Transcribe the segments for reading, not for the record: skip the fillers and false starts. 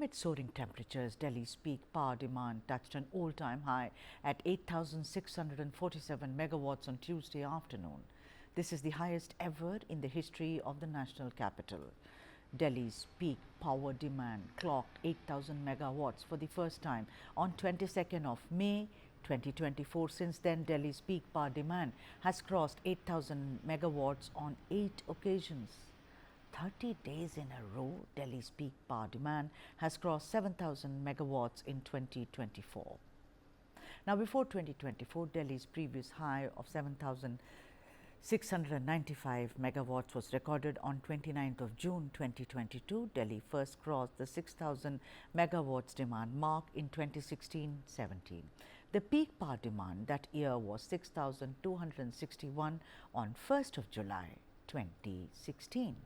Amid soaring temperatures, Delhi's peak power demand touched an all-time high at 8,647 megawatts on Tuesday afternoon. This is the highest ever in the history of the national capital. Delhi's peak power demand clocked 8,000 megawatts for the first time on 22nd of May 2024. Since then, Delhi's peak power demand has crossed 8,000 megawatts on 8 occasions. 30 days in a row, Delhi's peak power demand has crossed 7,000 megawatts in 2024. Now, before 2024, Delhi's previous high of 7,695 megawatts was recorded on 29th of June 2022. Delhi first crossed the 6,000 megawatts demand mark in 2016-17. The peak power demand that year was 6,261 on 1st of July 2016.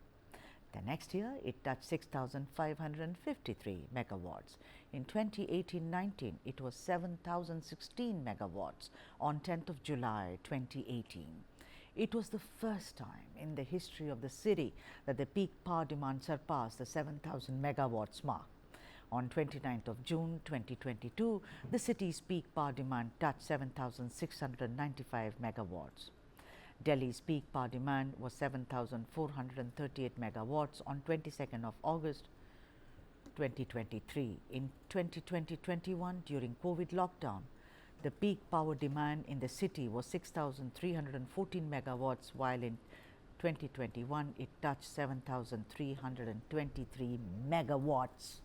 The next year, it touched 6,553 megawatts. In 2018-19, it was 7,016 megawatts on 10th of July 2018. It was the first time in the history of the city that the peak power demand surpassed the 7,000 megawatts mark. On 29th of June 2022, the city's peak power demand touched 7,695 megawatts. Delhi's peak power demand was 7,438 megawatts on 22nd of August 2023. In 2020-21, during COVID lockdown, the peak power demand in the city was 6,314 megawatts, while in 2021 it touched 7,323 megawatts.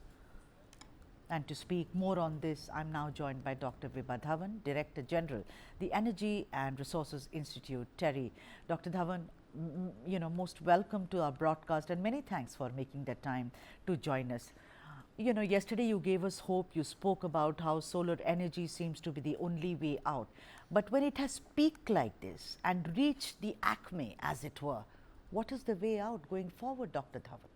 And to speak more on this, I am now joined by Dr. Vibha Dhawan, Director General, the Energy and Resources Institute, TERI. Dr. Dhawan, most welcome to our broadcast and many thanks for making the time to join us. Yesterday you gave us hope. You spoke about how solar energy seems to be the only way out. But when it has peaked like this and reached the acme, as it were, what is the way out going forward, Dr. Dhawan?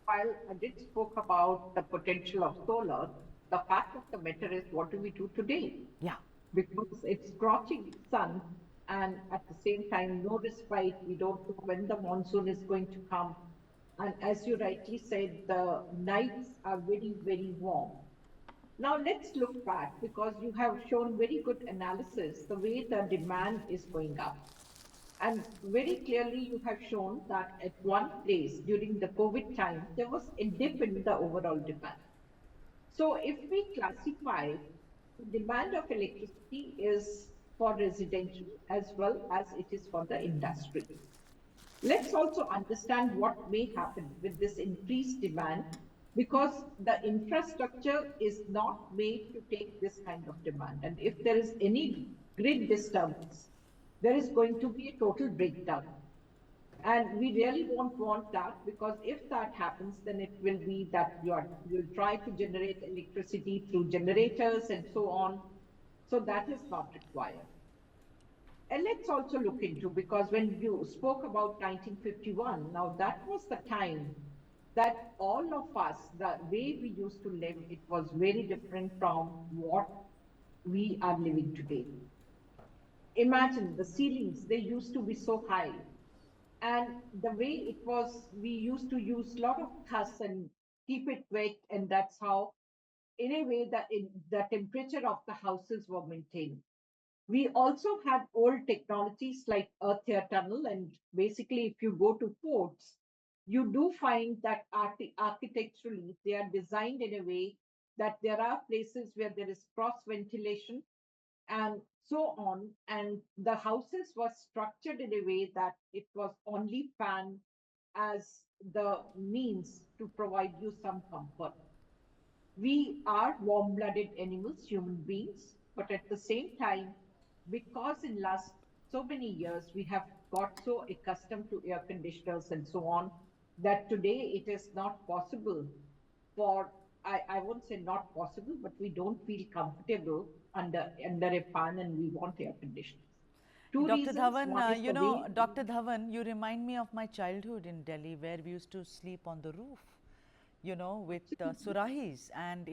While I did spoke about the potential of solar, the fact of the matter is, what do we do today? Yeah. Because it's scorching sun, and at the same time, no respite. We don't know when the monsoon is going to come. And as you rightly said, the nights are very, very warm. Now let's look back, because you have shown very good analysis, the way the demand is going up. And very clearly, you have shown that at one place during the COVID time, there was a dip in the overall demand. So if we classify, the demand of electricity is for residential as well as it is for the industry. Let's also understand what may happen with this increased demand, because the infrastructure is not made to take this kind of demand. And if there is any grid disturbance, there is going to be a total breakdown. And we really don't want that, because if that happens, then it will be that you'll try to generate electricity through generators and so on. So that is not required. And let's also look into, because when you spoke about 1951, now that was the time that all of us, the way we used to live, it was very different from what we are living today. Imagine the ceilings, they used to be so high. And the way it was, we used to use a lot of tuss and keep it wet. And that's how, in a way, the temperature of the houses were maintained. We also had old technologies like earth air tunnel. And basically, if you go to ports, you do find that architecturally, they are designed in a way that there are places where there is cross ventilation and so on. And the houses were structured in a way that it was only fan as the means to provide you some comfort. We are warm-blooded animals, human beings, but at the same time, because in last so many years, we have got so accustomed to air conditioners and so on, that today it is not possible for, I won't say not possible, but we don't feel comfortable under a fan, and we want air conditioners. Dr. Dhawan, Dr. Dhawan, you remind me of my childhood in Delhi, where we used to sleep on the roof, with surahis, and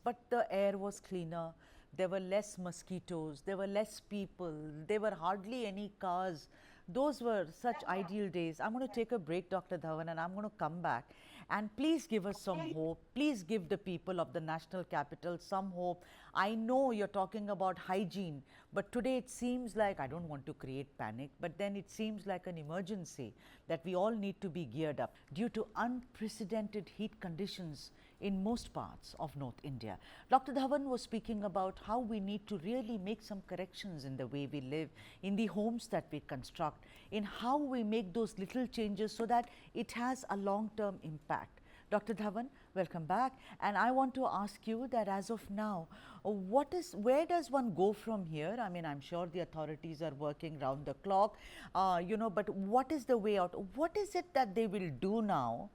but the air was cleaner. There were less mosquitoes, there were less people, there were hardly any cars. Those were such ideal days. I'm going to take a break, Dr. Dhawan, and I'm going to come back. And please give us some hope. Please give the people of the national capital some hope. I know you're talking about hygiene, but today it seems like, I don't want to create panic, but then it seems like an emergency that we all need to be geared up due to unprecedented heat conditions in most parts of North India. Dr. Dhawan was speaking about how we need to really make some corrections in the way we live, in the homes that we construct, in how we make those little changes so that it has a long-term impact. Dr. Dhawan, welcome back. And I want to ask you that as of now, where does one go from here? I mean, I'm sure the authorities are working round the clock, but what is the way out? What is it that they will do now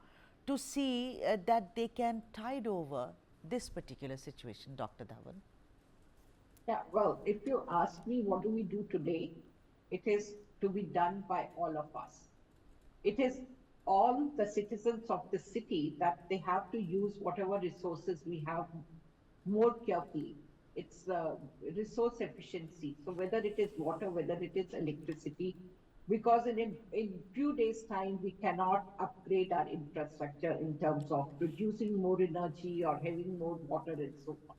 to see that they can tide over this particular situation, Dr. Dhawan? Yeah, well, if you ask me what do we do today, it is to be done by all of us. It is all the citizens of the city that they have to use whatever resources we have more carefully. It's resource efficiency. So whether it is water, whether it is electricity, because in few days' time we cannot upgrade our infrastructure in terms of producing more energy or having more water and so on.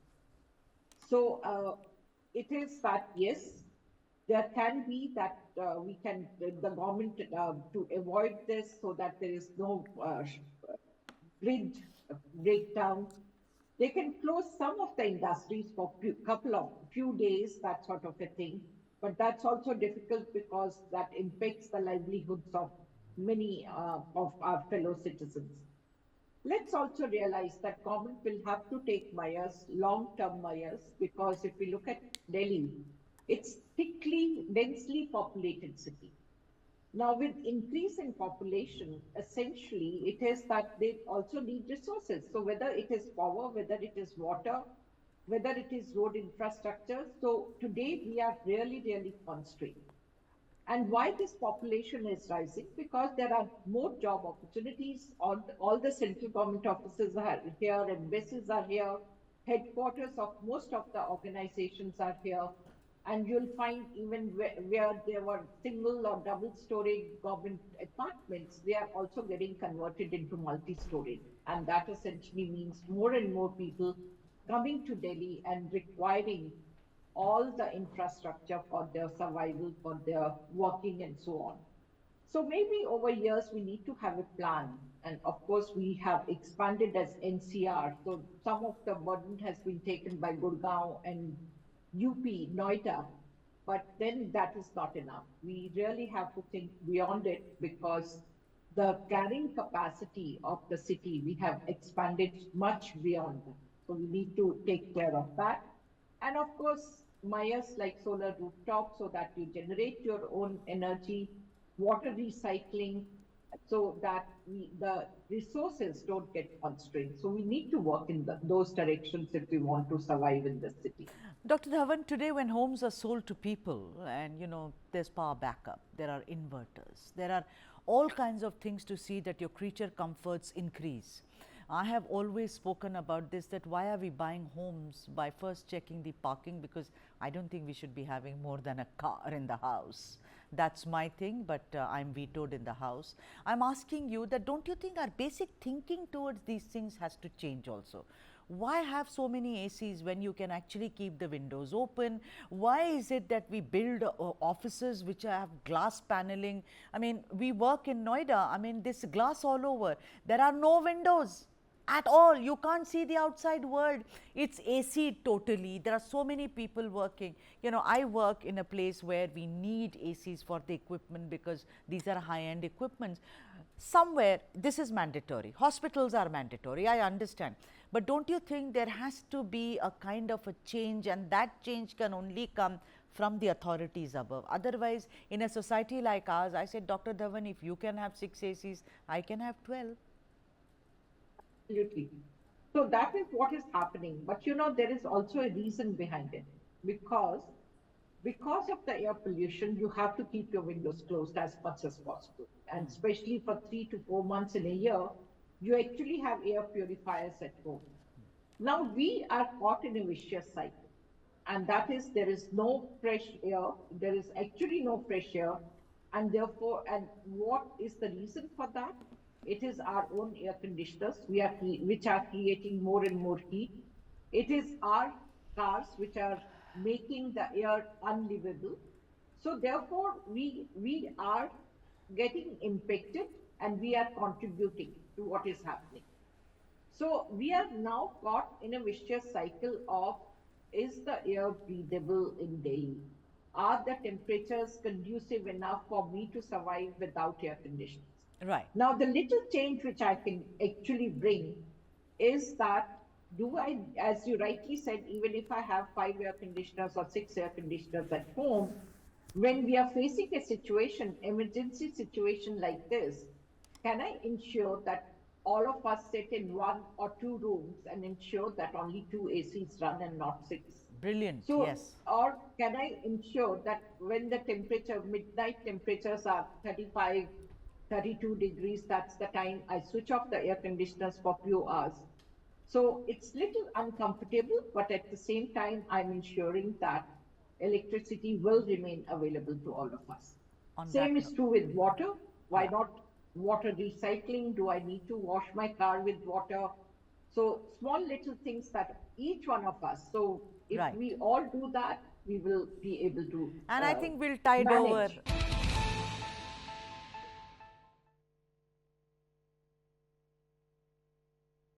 So it is that, yes, there can be that we can, the government to avoid this so that there is no grid breakdown. They can close some of the industries for few days, that sort of a thing. But that's also difficult because that impacts the livelihoods of many of our fellow citizens. Let's also realize that government will have to take measures, long-term measures, because if we look at Delhi, it's thickly, densely populated city. Now, with increase in population, essentially, it is that they also need resources. So whether it is power, whether it is water, whether it is road infrastructure. So today we are really, really constrained. And why this population is rising? Because there are more job opportunities. All the central government offices are here, embassies are here, headquarters of most of the organizations are here. And you'll find even where there were single or double story government apartments, they are also getting converted into multi-story. And that essentially means more and more people coming to Delhi and requiring all the infrastructure for their survival, for their working, and so on. So maybe over years we need to have a plan. And of course, we have expanded as NCR. So some of the burden has been taken by Gurgaon and UP, Noida. But then that is not enough. We really have to think beyond it because the carrying capacity of the city, we have expanded much beyond that. So we need to take care of that. And of course, Mayas like solar rooftop so that you generate your own energy, water recycling, so that the resources don't get constrained. So we need to work in those directions if we want to survive in the city. Dr. Dhawan, today when homes are sold to people and there's power backup, there are inverters, there are all kinds of things to see that your creature comforts increase. I have always spoken about this, that why are we buying homes by first checking the parking, because I don't think we should be having more than a car in the house. That's my thing, but I'm vetoed in the house. I'm asking you that don't you think our basic thinking towards these things has to change also? Why have so many ACs when you can actually keep the windows open? Why is it that we build offices which have glass paneling? I mean, we work in Noida, I mean, this glass all over. There are no windows at all. You can't see the outside world. It's AC totally. There are so many people working. I work in a place where we need ACs for the equipment because these are high-end equipments. Somewhere this is mandatory. Hospitals are mandatory, I understand. But don't you think there has to be a kind of a change, and that change can only come from the authorities above? Otherwise, in a society like ours, I said, Dr. Dhawan, if you can have 6 ACs, I can have 12. Absolutely. So that is what is happening. But there is also a reason behind it. Because of the air pollution, you have to keep your windows closed as much as possible. And especially for 3 to 4 months in a year, you actually have air purifiers at home. Now we are caught in a vicious cycle. And that is, there is no fresh air. There is actually no fresh air. And therefore, and what is the reason for that? It is our own air conditioners which are creating more and more heat. It is our cars which are making the air unlivable. So therefore, we are getting impacted and we are contributing to what is happening. So we are now caught in a vicious cycle of, is the air breathable in Delhi? Are the temperatures conducive enough for me to survive without air conditioners? Right. Now, the little change which I can actually bring is that, do I, as you rightly said, even if I have 5 air conditioners or 6 air conditioners at home, when we are facing a situation, emergency situation like this, can I ensure that all of us sit in 1 or 2 rooms and ensure that only 2 ACs run and not 6? Brilliant. So, Yes. or can I ensure that when the midnight temperatures are 35, 32 degrees, that's the time I switch off the air conditioners for few hours. So it's little uncomfortable, but at the same time, I'm ensuring that electricity will remain available to all of us. On that Same is note, true with water. Why yeah. not water recycling? Do I need to wash my car with water? So small little things that each one of us. So if Right. we all do that, we will be able to And I think we'll tide over manage.